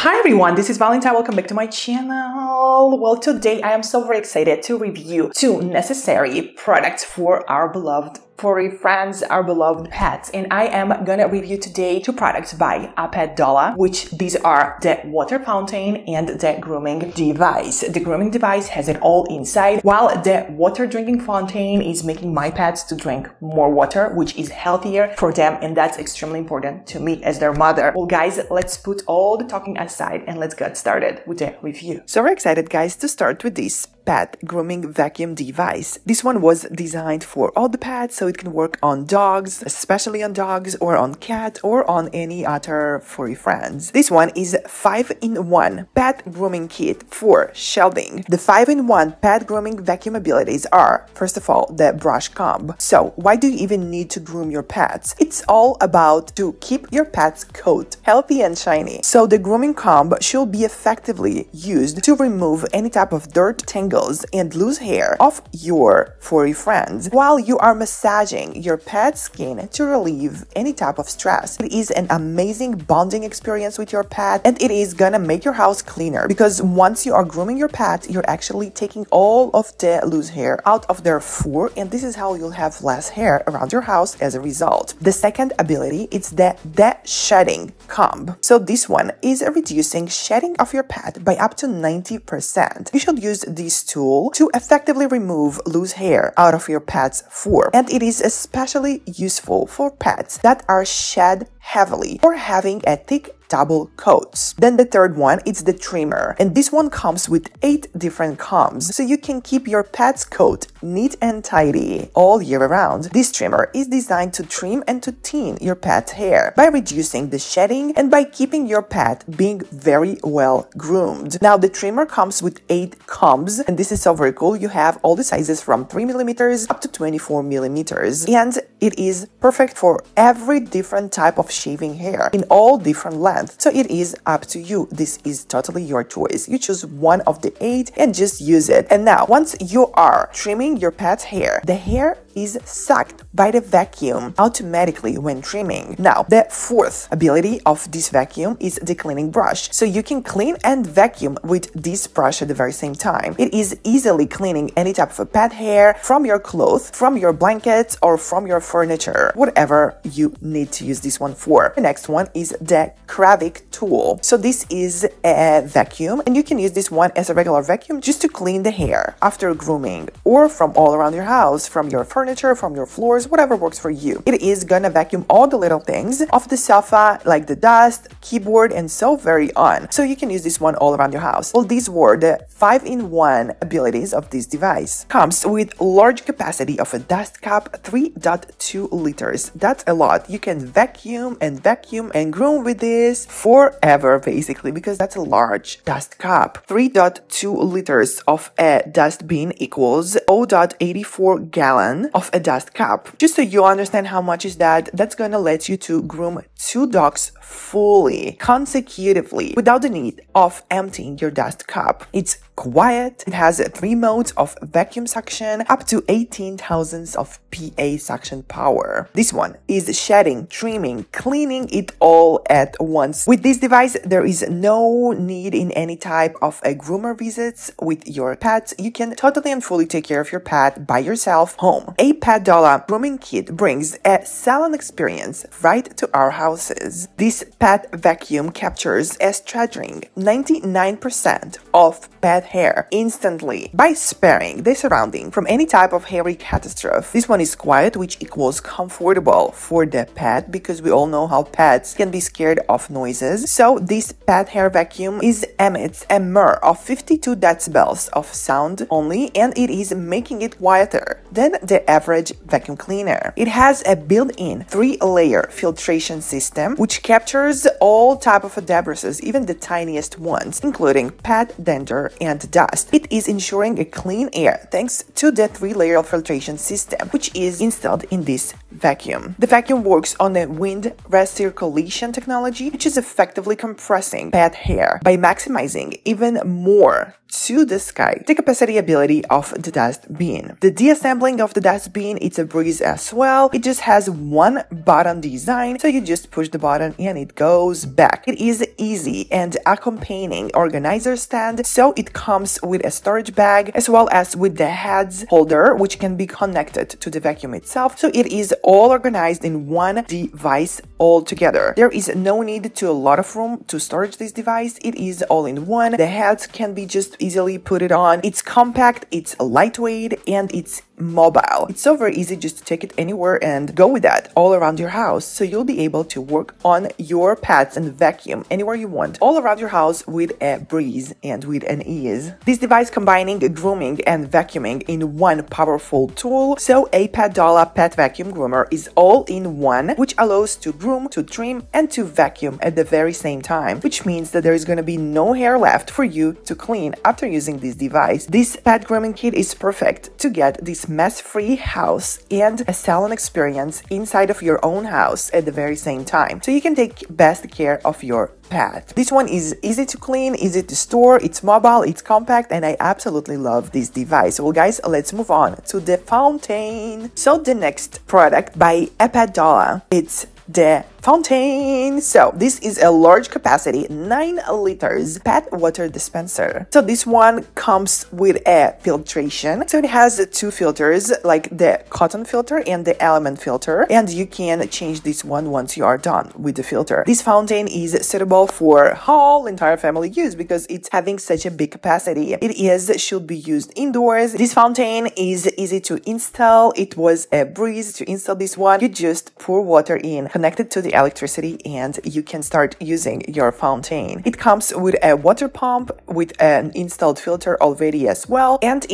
Hi everyone, this is Valentine. Welcome back to my channel. Well, today I am so very excited to review two necessary products for our beloved furry friends, our beloved pets. And I am gonna review today two products by APETDOLA, which these are the water fountain and the grooming device. The grooming device has it all inside, while the water drinking fountain is making my pets to drink more water, which is healthier for them, and that's extremely important to me as their mother. Well guys, let's put all the talking aside and let's get started with the review. So we're excited guys to start with this pet grooming vacuum device. This one was designed for all the pets, so it can work on dogs, especially on dogs, or on cat, or on any other furry friends. This one is 5-in-1 pet grooming kit for shedding. The 5-in-1 pet grooming vacuum abilities are, first of all, the brush comb. So why do you even need to groom your pets? It's all about to keep your pet's coat healthy and shiny. So the grooming comb should be effectively used to remove any type of dirt, tangles, and loose hair of your furry friends while you are massaging your pet's skin to relieve any type of stress. It is an amazing bonding experience with your pet, and it is gonna make your house cleaner because once you are grooming your pet, you're actually taking all of the loose hair out of their fur, and this is how you'll have less hair around your house as a result. The second ability is the shedding comb. So this one is reducing shedding of your pet by up to 90%. You should use this tool to effectively remove loose hair out of your pet's fur, and it is especially useful for pets that are shed heavily or having a thick double coats. Then the third one is the trimmer, and this one comes with 8 different combs, so you can keep your pet's coat neat and tidy all year around. This trimmer is designed to trim and to thin your pet's hair by reducing the shedding and by keeping your pet being very well groomed. Now the trimmer comes with 8 combs, and this is so very cool. You have all the sizes from 3mm up to 24mm, and it is perfect for every different type of shaving hair in all different lengths. So it is up to you. This is totally your choice. You choose one of the 8 and just use it. And now, once you are trimming your pet's hair, the hair is sucked by the vacuum automatically when trimming. Now, the fourth ability of this vacuum is the cleaning brush. So you can clean and vacuum with this brush at the very same time. It is easily cleaning any type of a pet hair from your clothes, from your blankets, or from your furniture, whatever you need to use this one for. The next one is the Graff tool. So this is a vacuum, and you can use this one as a regular vacuum just to clean the hair after grooming, or from all around your house, from your furniture, from your floors, whatever works for you. It is gonna vacuum all the little things off the sofa, like the dust, keyboard, and so very on. So you can use this one all around your house. Well, these were the 5-in-1 abilities of this device. Comes with large capacity of a dust cup, 3.2 liters. That's a lot. You can vacuum and groom with this forever, basically, because that's a large dust cup. 3.2 liters of a dust bin equals 0.84 gallon of a dust cup. Just so you understand how much is that, that's gonna let you to groom 2 dogs fully, consecutively, without the need of emptying your dust cup. It's quiet. It has 3 modes of vacuum suction, up to 18 thousandths of PA suction power. This one is shedding, trimming, cleaning it all at once. With this device, there is no need in any type of a groomer visits with your pets. You can totally and fully take care of your pet by yourself home. APETDOLA grooming kit brings a salon experience right to our houses. This pet vacuum captures a staggering 99% of pet hair instantly by sparing the surrounding from any type of hairy catastrophe. This one is quiet, which equals comfortable for the pet, because we all know how pets can be scared of noises. So this pet hair vacuum emits a mere of 52 decibels of sound only, and it is making it quieter than the average vacuum cleaner. It has a built-in 3-layer filtration system which captures all type of debris, even the tiniest ones, including pet dander and dust. It is ensuring a clean air thanks to the 3-layer filtration system which is installed in this vacuum. The vacuum works on a wind recirculation technology, which is effectively compressing pet hair by maximizing even more to the sky the capacity ability of the dust bin. The deassembling of the dust bin, it's a breeze as well. It just has one button design, so you just push the button and it goes back. It is easy and accompanying organizer stand, so it comes with a storage bag as well as with the heads holder, which can be connected to the vacuum itself, so it is all organized in one device all together. There is no need to a lot of room to storage this device. It is all in one. The heads can be just easily put it on. It's compact, it's lightweight, and it's mobile. It's so very easy just to take it anywhere and go with that all around your house. So you'll be able to work on your pets and vacuum anywhere you want all around your house with a breeze and with an ease. This device combining grooming and vacuuming in one powerful tool. So APETDOLA pet vacuum groomer is all in one, which allows to groom, to trim, and to vacuum at the very same time, which means that there is going to be no hair left for you to clean after using this device. This pet grooming kit is perfect to get this mess-free house and a salon experience inside of your own house at the very same time, so you can take best care of your pet. This one is easy to clean, easy to store, it's mobile, it's compact, and I absolutely love this device. Well guys, let's move on to the fountain. So the next product by APETDOLA, it's the fountain. So this is a large capacity 9 liters pet water dispenser. So this one comes with a filtration. So it has two filters, like the cotton filter and the element filter, and you can change this one once you are done with the filter. This fountain is suitable for whole entire family use because it's having such a big capacity. It should be used indoors. This fountain is easy to install. It was a breeze to install this one. You just pour water in, connect it to the electricity, and you can start using your fountain. It comes with a water pump with an installed filter already as well, and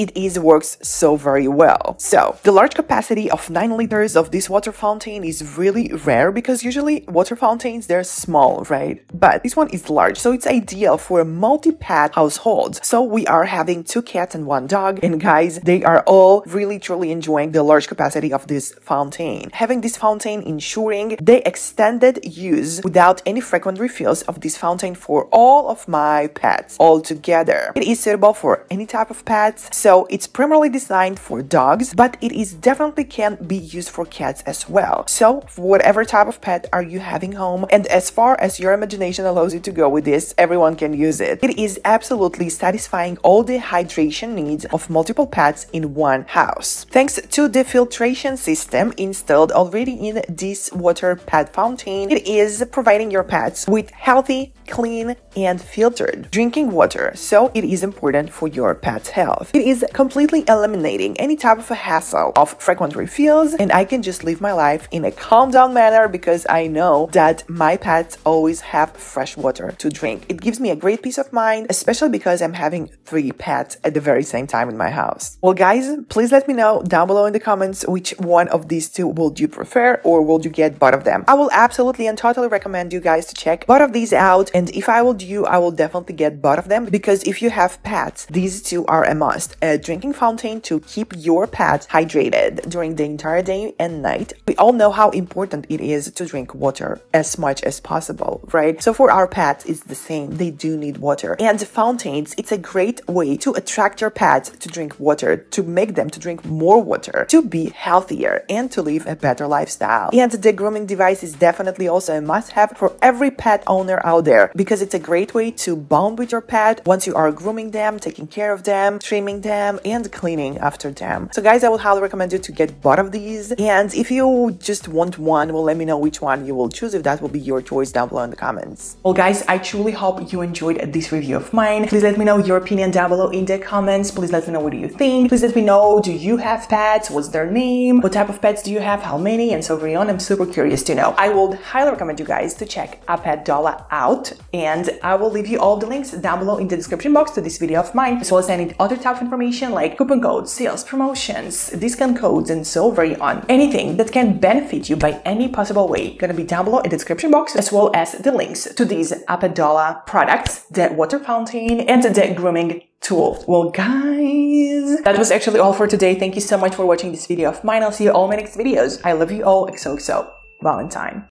works so very well. So the large capacity of 9 liters of this water fountain is really rare because usually water fountains, they're small, right? But this one is large, so it's ideal for a multi-pet household. So we are having 2 cats and 1 dog, and guys, they are all really truly enjoying the large capacity of this fountain. Having this fountain ensuring the extended use without any frequent refills of this fountain for all of my pets all together. It is suitable for any type of pets, so it's primarily designed for dogs, but it is definitely can be used for cats as well. So for whatever type of pet are you having home, and as far as your imagination allows you to go with this, everyone can use it. It is absolutely satisfying all the hydration needs of multiple pets in one house. Thanks to the filtration system installed already in this water pet fountain, it is providing your pets with healthy, clean, and filtered drinking water, so it is important for your pet's health. It is completely eliminating any type of a hassle of frequent refills, and I can just live my life in a calm down manner because I know that my pets always have fresh water to drink. It gives me a great peace of mind, especially because I'm having 3 pets at the very same time in my house. Well guys, please let me know down below in the comments which one of these 2 would you prefer, or would you get both of them. I will absolutely and totally recommend you guys to check both of these out, and if I will you, I will definitely get both of them because if you have pets, these 2 are a must. A drinking fountain to keep your pet hydrated during the entire day and night. We all know how important it is to drink water as much as possible, right? So for our pets, it's the same. They do need water. And fountains, it's a great way to attract your pets to drink water, to make them to drink more water, to be healthier, and to live a better lifestyle. And the grooming device is definitely also a must-have for every pet owner out there because it's a great way to bond with your pet once you are grooming them, taking care of them, trimming them, and cleaning after them. So guys, I would highly recommend you to get both of these, and if you just want one, well, let me know which one you will choose, if that will be your choice down below in the comments. Well guys, I truly hope you enjoyed this review of mine. Please let me know your opinion down below in the comments. Please let me know what do you think. Please let me know, do you have pets? What's their name? What type of pets do you have? How many? And so on. I'm super curious to know. I will would highly recommend you guys to check APETDOLA out, and I will leave you all the links down below in the description box to this video of mine, as well as any other type of information like coupon codes, sales, promotions, discount codes, and so very on. Anything that can benefit you by any possible way gonna be down below in the description box, as well as the links to these APETDOLA products, the water fountain, and the grooming tool. Well, guys, that was actually all for today. Thank you so much for watching this video of mine. I'll see you all in my next videos. I love you all. XOXO Valentine.